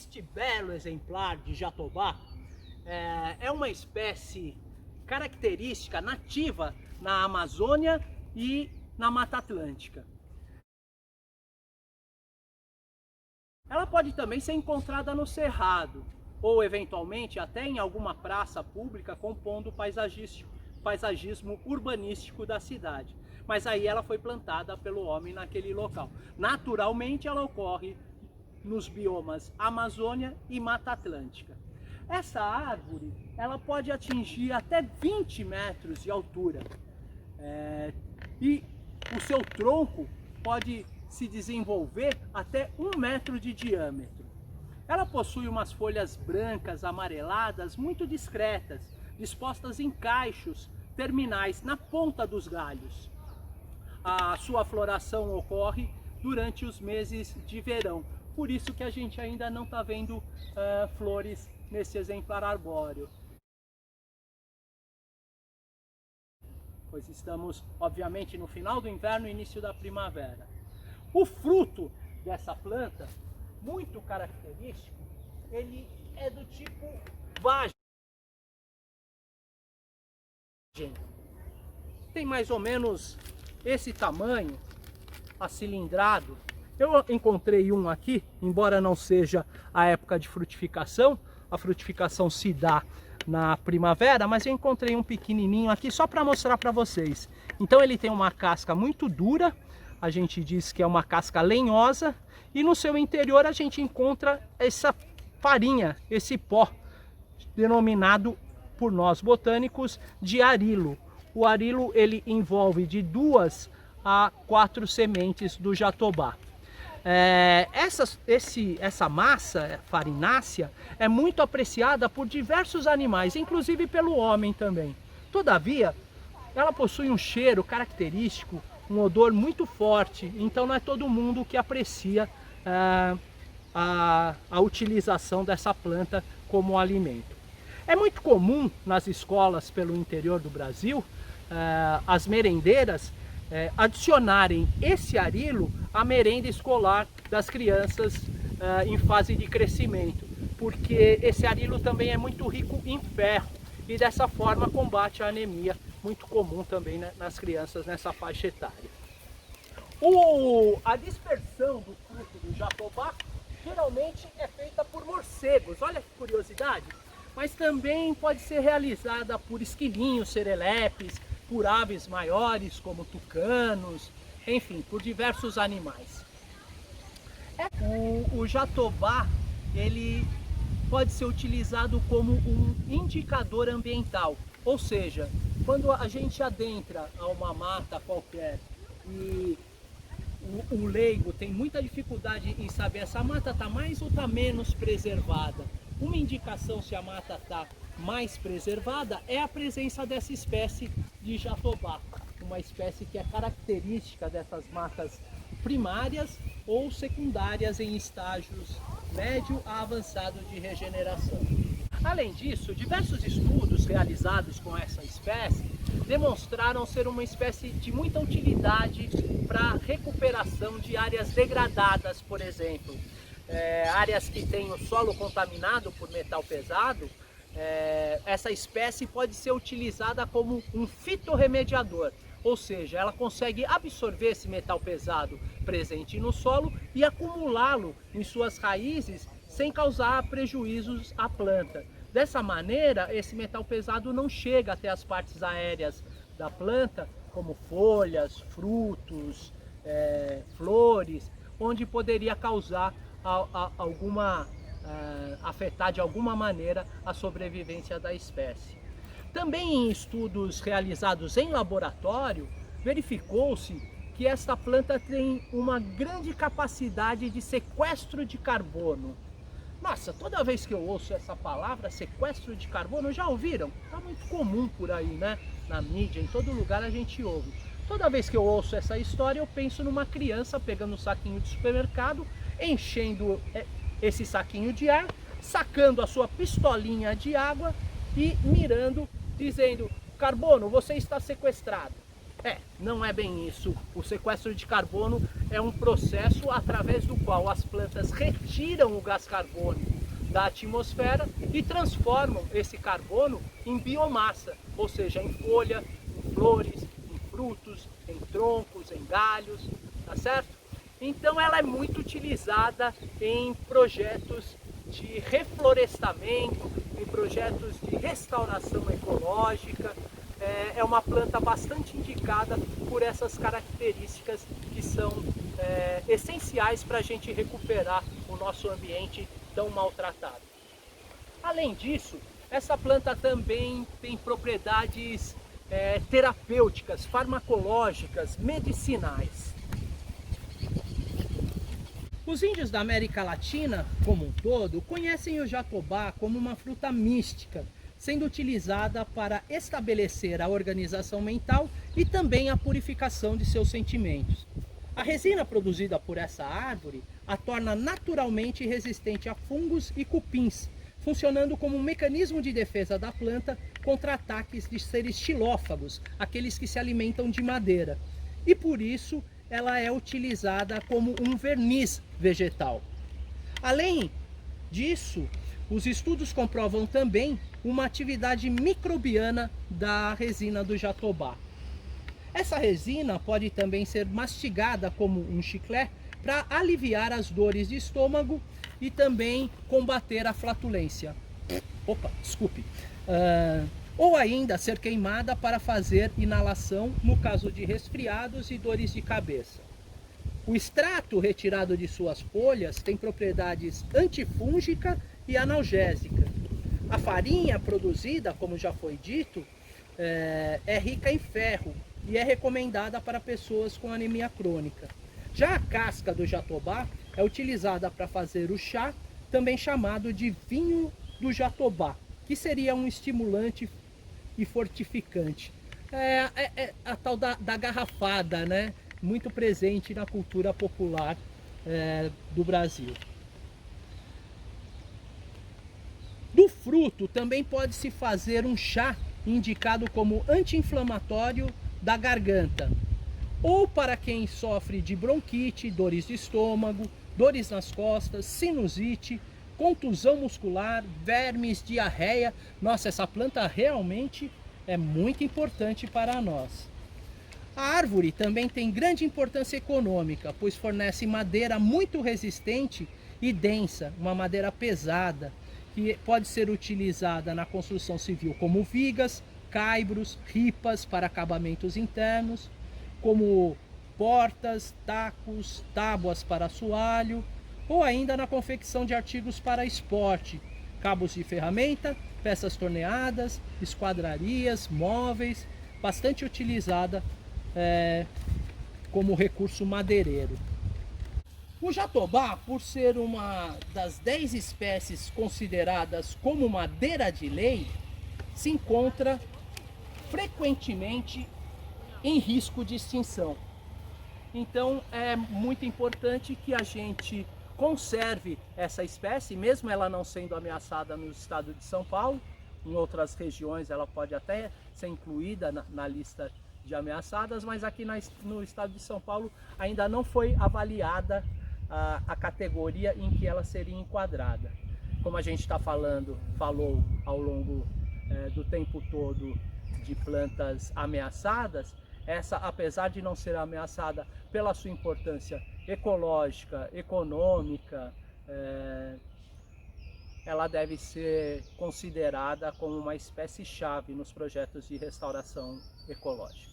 Este belo exemplar de jatobá é uma espécie característica nativa na Amazônia e na Mata Atlântica. Ela pode também ser encontrada no cerrado ou eventualmente até em alguma praça pública compondo o paisagismo urbanístico da cidade. Mas aí ela foi plantada pelo homem naquele local. Naturalmente ela ocorre nos biomas Amazônia e Mata Atlântica. Essa árvore ela pode atingir até 20 metros de altura e o seu tronco pode se desenvolver até 1 metro de diâmetro. Ela possui umas folhas brancas amareladas muito discretas, dispostas em cachos terminais na ponta dos galhos. A sua floração ocorre durante os meses de verão, por isso que a gente ainda não está vendo flores nesse exemplar arbóreo. Pois estamos, obviamente, no final do inverno e início da primavera. O fruto dessa planta, muito característico, ele é do tipo vagem. Tem mais ou menos esse tamanho, acilindrado. Eu encontrei um aqui, embora não seja a época de frutificação, a frutificação se dá na primavera, mas eu encontrei um pequenininho aqui só para mostrar para vocês. Então ele tem uma casca muito dura, a gente diz que é uma casca lenhosa, e no seu interior a gente encontra essa farinha, esse pó, denominado por nós botânicos de arilo. O arilo ele envolve de 2 a 4 sementes do jatobá. Essa massa farinácea é muito apreciada por diversos animais, inclusive pelo homem também. Todavia, ela possui um cheiro característico, um odor muito forte, então não é todo mundo que aprecia a utilização dessa planta como alimento. É muito comum nas escolas pelo interior do Brasil, as merendeiras adicionarem esse arilo à merenda escolar das crianças em fase de crescimento, porque esse arilo também é muito rico em ferro e dessa forma combate a anemia, muito comum também, né, nas crianças nessa faixa etária. A dispersão do fruto do jatobá geralmente é feita por morcegos, olha que curiosidade, mas também pode ser realizada por esquilinhos, serelepes, por aves maiores como tucanos, enfim, por diversos animais. O jatobá ele pode ser utilizado como um indicador ambiental, ou seja, quando a gente adentra a uma mata qualquer e o leigo tem muita dificuldade em saber se a mata está mais ou está menos preservada. Uma indicação se a mata está mais preservada é a presença dessa espécie de jatobá, uma espécie que é característica dessas matas primárias ou secundárias em estágios médio a avançado de regeneração. Além disso, diversos estudos realizados com essa espécie demonstraram ser uma espécie de muita utilidade para recuperação de áreas degradadas, por exemplo. Áreas que têm o solo contaminado por metal pesado, essa espécie pode ser utilizada como um fitorremediador, ou seja, ela consegue absorver esse metal pesado presente no solo e acumulá-lo em suas raízes sem causar prejuízos à planta. Dessa maneira, esse metal pesado não chega até as partes aéreas da planta, como folhas, frutos, flores, onde poderia causar afetar de alguma maneira a sobrevivência da espécie. Também em estudos realizados em laboratório, verificou-se que esta planta tem uma grande capacidade de sequestro de carbono. Nossa, toda vez que eu ouço essa palavra, sequestro de carbono, já ouviram? Está muito comum por aí, né? Na mídia, em todo lugar a gente ouve. Toda vez que eu ouço essa história, eu penso numa criança pegando um saquinho de supermercado, enchendo esse saquinho de ar, sacando a sua pistolinha de água e mirando, dizendo: carbono, você está sequestrado. Não é bem isso. O sequestro de carbono é um processo através do qual as plantas retiram o gás carbônico da atmosfera e transformam esse carbono em biomassa, ou seja, em folha, em flores, em frutos, em troncos, em galhos, tá certo? Então ela é muito utilizada em projetos de reflorestamento, em projetos de restauração ecológica. É uma planta bastante indicada por essas características que são essenciais para a gente recuperar o nosso ambiente tão maltratado. Além disso, essa planta também tem propriedades terapêuticas, farmacológicas, medicinais. Os índios da América Latina, como um todo, conhecem o jatobá como uma fruta mística, sendo utilizada para estabelecer a organização mental e também a purificação de seus sentimentos. A resina produzida por essa árvore a torna naturalmente resistente a fungos e cupins, funcionando como um mecanismo de defesa da planta contra ataques de seres xilófagos, aqueles que se alimentam de madeira. E por isso ela é utilizada como um verniz vegetal. Além disso, os estudos comprovam também uma atividade microbiana da resina do jatobá. Essa resina pode também ser mastigada como um chiclete para aliviar as dores de estômago e também combater a flatulência. Ou ainda ser queimada para fazer inalação no caso de resfriados e dores de cabeça. O extrato retirado de suas folhas tem propriedades antifúngica e analgésica. A farinha produzida, como já foi dito, é rica em ferro e é recomendada para pessoas com anemia crônica. Já a casca do jatobá é utilizada para fazer o chá, também chamado de vinho do jatobá, que seria um estimulante e fortificante. A tal da garrafada, né? Muito presente na cultura popular do Brasil. Do fruto também pode-se fazer um chá indicado como anti-inflamatório da garganta, ou para quem sofre de bronquite, dores de estômago, dores nas costas, sinusite, contusão muscular, vermes, diarreia. Nossa, essa planta realmente é muito importante para nós. A árvore também tem grande importância econômica, pois fornece madeira muito resistente e densa, uma madeira pesada, que pode ser utilizada na construção civil como vigas, caibros, ripas para acabamentos internos, como portas, tacos, tábuas para assoalho, ou ainda na confecção de artigos para esporte, cabos de ferramenta, peças torneadas, esquadrarias, móveis, bastante utilizada como recurso madeireiro. O jatobá, por ser uma das 10 espécies consideradas como madeira de lei, se encontra frequentemente em risco de extinção. Então é muito importante que a gente conserve essa espécie, mesmo ela não sendo ameaçada no estado de São Paulo. Em outras regiões ela pode até ser incluída na lista de ameaçadas, mas aqui no estado de São Paulo ainda não foi avaliada a categoria em que ela seria enquadrada. Como a gente falou ao longo do tempo todo de plantas ameaçadas, essa, apesar de não ser ameaçada pela sua importância ecológica, econômica, ela deve ser considerada como uma espécie-chave nos projetos de restauração ecológica.